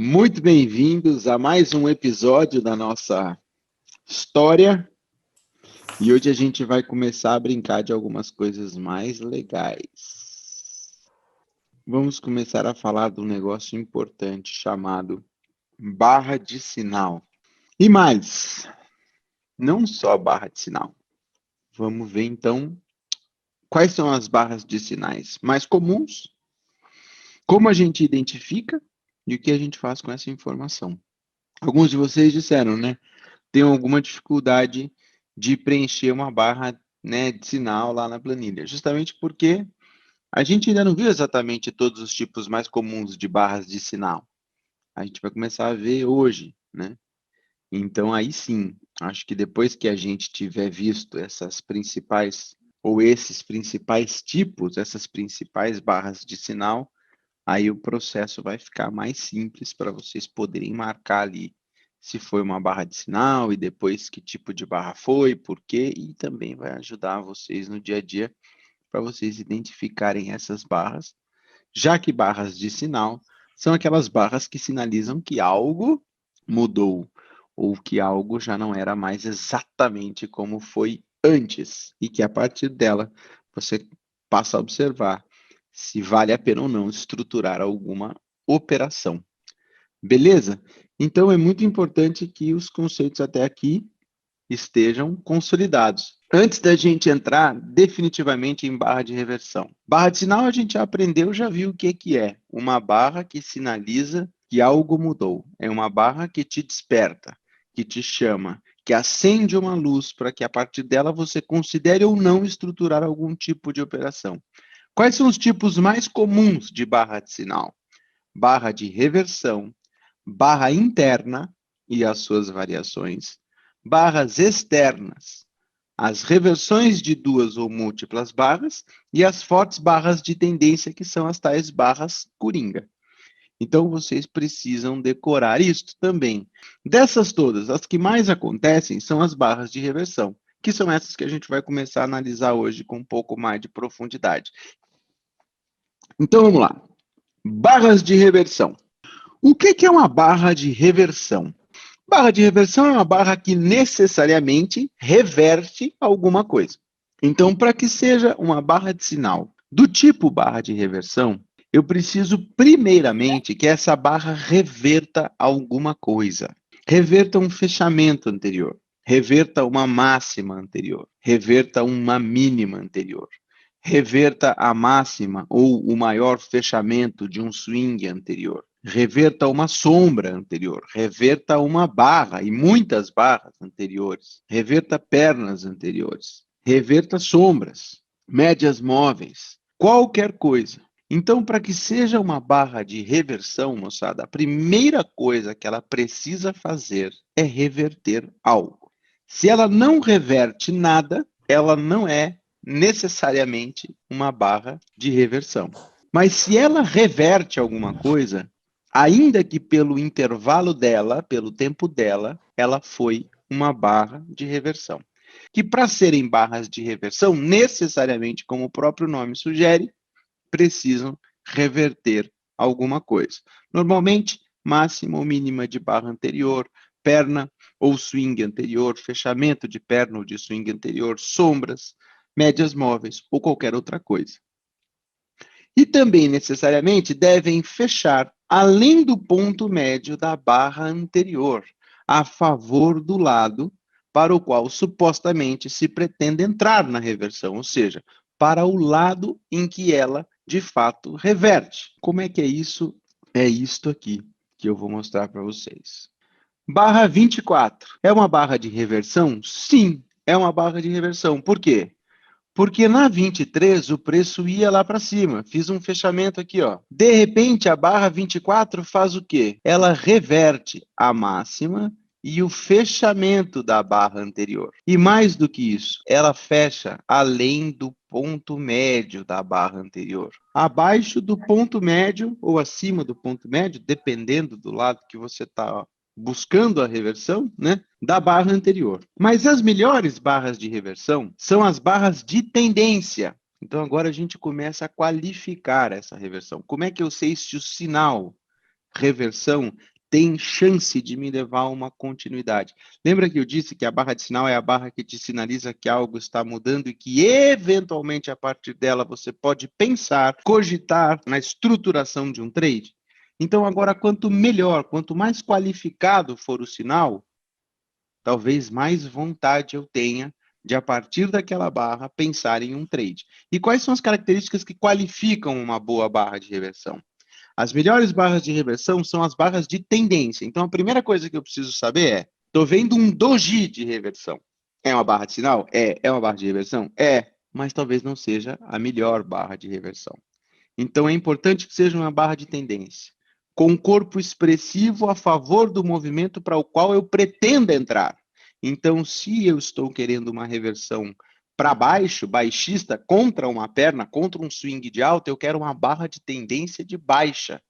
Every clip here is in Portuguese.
Muito bem-vindos a mais um episódio da nossa história. E hoje a gente vai começar a brincar de algumas coisas mais legais. Vamos começar a falar de um negócio importante chamado barra de sinal. E mais, não só barra de sinal. Vamos ver então quais são as barras de sinais mais comuns, como a gente identifica e o que a gente faz com essa informação. Alguns de vocês disseram, né? Tem alguma dificuldade de preencher uma barra, né, de sinal lá na planilha, justamente porque a gente ainda não viu exatamente todos os tipos mais comuns de barras de sinal. A gente vai começar a ver hoje, né? Então aí sim, acho que depois que a gente tiver visto essas principais ou esses principais tipos, essas principais barras de sinal, aí o processo vai ficar mais simples para vocês poderem marcar ali se foi uma barra de sinal e depois que tipo de barra foi, por quê, e também vai ajudar vocês no dia a dia para vocês identificarem essas barras, já que barras de sinal são aquelas barras que sinalizam que algo mudou ou que algo já não era mais exatamente como foi antes e que a partir dela você passa a observar se vale a pena ou não estruturar alguma operação. Beleza? Então é muito importante que os conceitos até aqui estejam consolidados. Antes da gente entrar definitivamente em barra de reversão. Barra de sinal a gente já aprendeu, já viu o que é. Uma barra que sinaliza que algo mudou. É uma barra que te desperta, que te chama, que acende uma luz para que a partir dela você considere ou não estruturar algum tipo de operação. Quais são os tipos mais comuns de barra de sinal? Barra de reversão, barra interna e as suas variações, barras externas, as reversões de duas ou múltiplas barras e as fortes barras de tendência, que são as tais barras coringa. Então, vocês precisam decorar isto também. Dessas todas, as que mais acontecem são as barras de reversão, que são essas que a gente vai começar a analisar hoje com um pouco mais de profundidade. Então, vamos lá. Barras de reversão. O que é uma barra de reversão? Barra de reversão é uma barra que necessariamente reverte alguma coisa. Então, para que seja uma barra de sinal do tipo barra de reversão, eu preciso primeiramente que essa barra reverta alguma coisa. Reverta um fechamento anterior, reverta uma máxima anterior, reverta uma mínima anterior, reverta a máxima ou o maior fechamento de um swing anterior, reverta uma sombra anterior, reverta uma barra e muitas barras anteriores, reverta pernas anteriores, reverta sombras, médias móveis, qualquer coisa. Então, para que seja uma barra de reversão, moçada, a primeira coisa que ela precisa fazer é reverter algo. Se ela não reverte nada, ela não é necessariamente uma barra de reversão. Mas se ela reverte alguma coisa, ainda que pelo intervalo dela, pelo tempo dela, ela foi uma barra de reversão. Que para serem barras de reversão, necessariamente, como o próprio nome sugere, precisam reverter alguma coisa. Normalmente, máxima ou mínima de barra anterior, perna ou swing anterior, fechamento de perna ou de swing anterior, sombras, médias móveis ou qualquer outra coisa. E também, necessariamente, devem fechar além do ponto médio da barra anterior, a favor do lado para o qual supostamente se pretende entrar na reversão, ou seja, para o lado em que ela de fato reverte. Como é que é isso? É isto aqui que eu vou mostrar para vocês. Barra 24. É uma barra de reversão? Sim, é uma barra de reversão. Por quê? Porque na 23 o preço ia lá para cima. Fiz um fechamento aqui, ó. De repente, a barra 24 faz o quê? Ela reverte a máxima e o fechamento da barra anterior. E mais do que isso, ela fecha além do ponto médio da barra anterior. Abaixo do ponto médio ou acima do ponto médio, dependendo do lado que você está buscando a reversão, né, da barra anterior. Mas as melhores barras de reversão são as barras de tendência. Então agora a gente começa a qualificar essa reversão. Como é que eu sei se o sinal reversão tem chance de me levar a uma continuidade. Lembra que eu disse que a barra de sinal é a barra que te sinaliza que algo está mudando e que, eventualmente, a partir dela, você pode pensar, cogitar na estruturação de um trade? Então, agora, quanto melhor, quanto mais qualificado for o sinal, talvez mais vontade eu tenha de, a partir daquela barra, pensar em um trade. E quais são as características que qualificam uma boa barra de reversão? As melhores barras de reversão são as barras de tendência. Então, a primeira coisa que eu preciso saber é, estou vendo um doji de reversão. É uma barra de sinal? É uma barra de reversão? É, mas talvez não seja a melhor barra de reversão. Então, é importante que seja uma barra de tendência, com um corpo expressivo a favor do movimento para o qual eu pretendo entrar. Então, se eu estou querendo uma reversão para baixo, baixista, contra uma perna, contra um swing de alta, eu quero uma barra de tendência de baixa,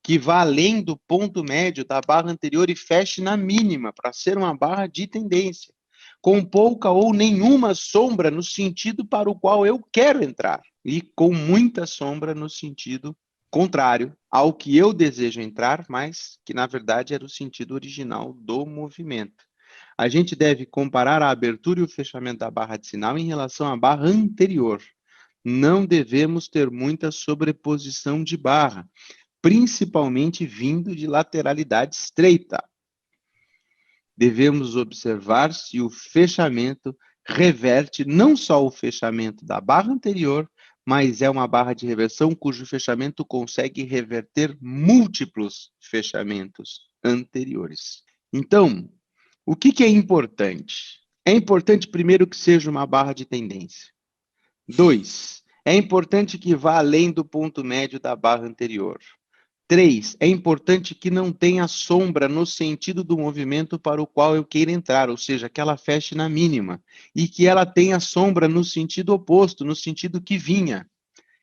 que vá além do ponto médio da barra anterior e feche na mínima, para ser uma barra de tendência, com pouca ou nenhuma sombra no sentido para o qual eu quero entrar, e com muita sombra no sentido contrário ao que eu desejo entrar, mas que na verdade era o sentido original do movimento. A gente deve comparar a abertura e o fechamento da barra de sinal em relação à barra anterior. Não devemos ter muita sobreposição de barra, principalmente vindo de lateralidade estreita. Devemos observar se o fechamento reverte não só o fechamento da barra anterior, mas é uma barra de reversão cujo fechamento consegue reverter múltiplos fechamentos anteriores. Então, o que é importante? É importante, primeiro, que seja uma barra de tendência. 2, é importante que vá além do ponto médio da barra anterior. 3, é importante que não tenha sombra no sentido do movimento para o qual eu queira entrar, ou seja, que ela feche na mínima, e que ela tenha sombra no sentido oposto, no sentido que vinha,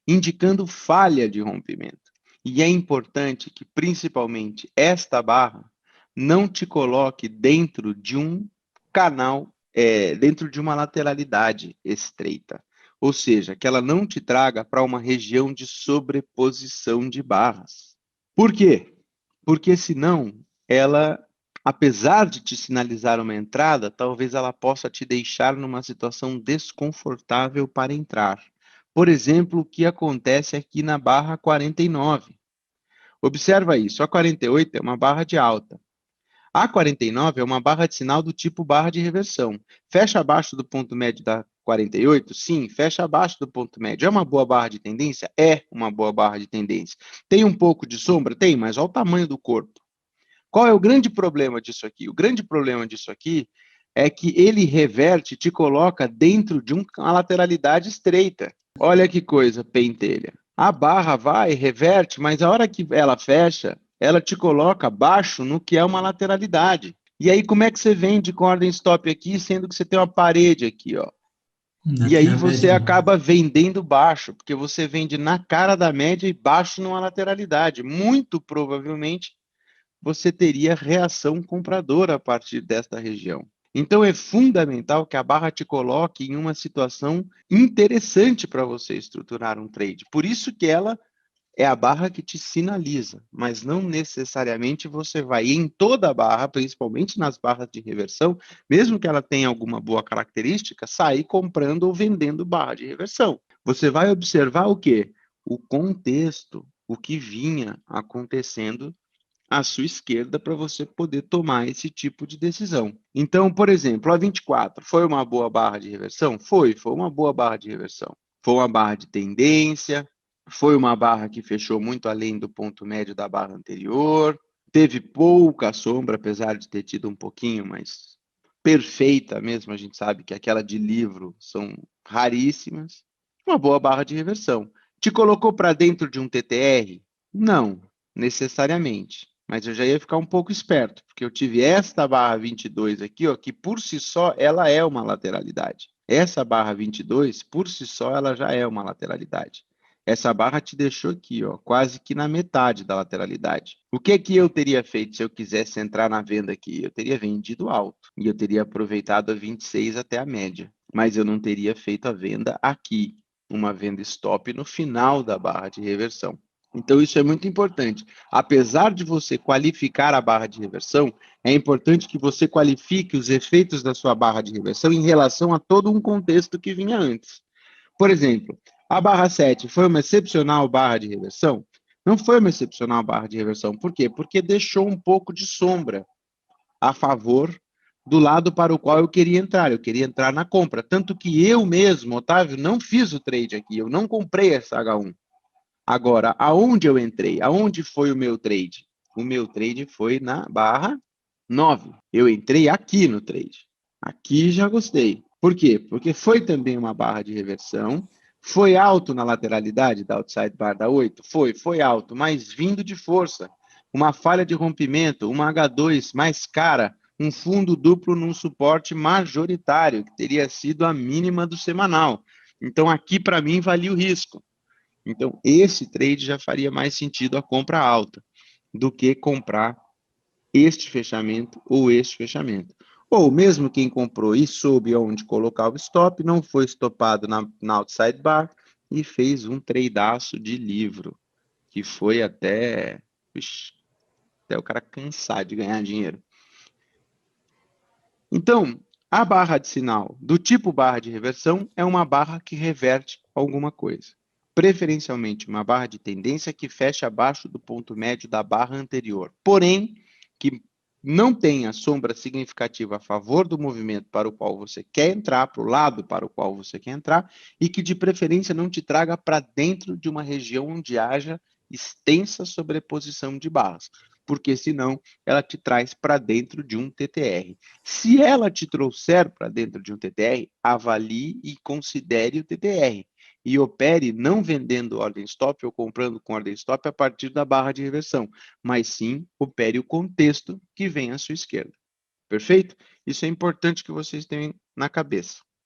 indicando falha de rompimento. E é importante que, principalmente, esta barra não te coloque dentro de um canal, dentro de uma lateralidade estreita. Ou seja, que ela não te traga para uma região de sobreposição de barras. Por quê? Porque senão ela, apesar de te sinalizar uma entrada, talvez ela possa te deixar numa situação desconfortável para entrar. Por exemplo, o que acontece aqui na barra 49. Observa isso, a 48 é uma barra de alta. A 49 é uma barra de sinal do tipo barra de reversão. Fecha abaixo do ponto médio da 48? Sim, fecha abaixo do ponto médio. É uma boa barra de tendência? É uma boa barra de tendência. Tem um pouco de sombra? Tem, mas olha o tamanho do corpo. Qual é o grande problema disso aqui? O grande problema disso aqui é que ele reverte, te coloca dentro de uma lateralidade estreita. Olha que coisa, pentelha. A barra vai, reverte, mas a hora que ela fecha, ela te coloca baixo no que é uma lateralidade. E aí, como é que você vende com ordem stop aqui, sendo que você tem uma parede aqui, ó? Ainda E tem aí a você média. acaba vendendo baixo, porque você vende na cara da média e baixo numa lateralidade. Muito provavelmente você teria reação compradora a partir desta região. Então é fundamental que a barra te coloque em uma situação interessante para você estruturar um trade. Por isso que ela é a barra que te sinaliza, mas não necessariamente você vai em toda a barra, principalmente nas barras de reversão, mesmo que ela tenha alguma boa característica, sair comprando ou vendendo barra de reversão. Você vai observar o quê? O contexto, o que vinha acontecendo à sua esquerda para você poder tomar esse tipo de decisão. Então, por exemplo, a 24 foi uma boa barra de reversão? Foi uma boa barra de reversão. Foi uma barra de tendência, foi uma barra que fechou muito além do ponto médio da barra anterior, teve pouca sombra, apesar de ter tido um pouquinho, mas perfeita mesmo, a gente sabe que aquela de livro são raríssimas. Uma boa barra de reversão. Te colocou para dentro de um TTR? Não, necessariamente. Mas eu já ia ficar um pouco esperto, porque eu tive esta barra 22 aqui, ó, que por si só ela é uma lateralidade. Essa barra 22, por si só, ela já é uma lateralidade. Essa barra te deixou aqui, ó, quase que na metade da lateralidade. O que que eu teria feito se eu quisesse entrar na venda aqui? Eu teria vendido alto e eu teria aproveitado a 26 até a média, mas eu não teria feito a venda aqui, uma venda stop no final da barra de reversão. Então, isso é muito importante. Apesar de você qualificar a barra de reversão, é importante que você qualifique os efeitos da sua barra de reversão em relação a todo um contexto que vinha antes. Por exemplo, a barra 7 foi uma excepcional barra de reversão? Não foi uma excepcional barra de reversão. Por quê? Porque deixou um pouco de sombra a favor do lado para o qual eu queria entrar. Eu queria entrar na compra. Tanto que eu mesmo, Otávio, não fiz o trade aqui. Eu não comprei essa H1. Agora, aonde eu entrei? Aonde foi o meu trade? O meu trade foi na barra 9. Eu entrei aqui no trade. Aqui já gostei. Por quê? Porque foi também uma barra de reversão. Foi alto na lateralidade da outside bar da 8? Foi alto, mas vindo de força. Uma falha de rompimento, uma H2 mais cara, um fundo duplo num suporte majoritário, que teria sido a mínima do semanal. Então, aqui, para mim, valia o risco. Então, esse trade já faria mais sentido a compra alta do que comprar este fechamento ou este fechamento. Ou mesmo quem comprou e soube onde colocar o stop, não foi estopado na outside bar e fez um tradeaço de livro, que foi até o cara cansar de ganhar dinheiro. Então, a barra de sinal do tipo barra de reversão é uma barra que reverte alguma coisa. Preferencialmente uma barra de tendência que fecha abaixo do ponto médio da barra anterior. Porém, que não tenha sombra significativa a favor do movimento para o qual você quer entrar, para o lado para o qual você quer entrar, e que de preferência não te traga para dentro de uma região onde haja extensa sobreposição de barras, porque senão ela te traz para dentro de um TTR. Se ela te trouxer para dentro de um TTR, avalie e considere o TTR. E opere não vendendo ordem stop ou comprando com ordem stop a partir da barra de reversão, mas sim opere o contexto que vem à sua esquerda. Perfeito? Isso é importante que vocês tenham na cabeça.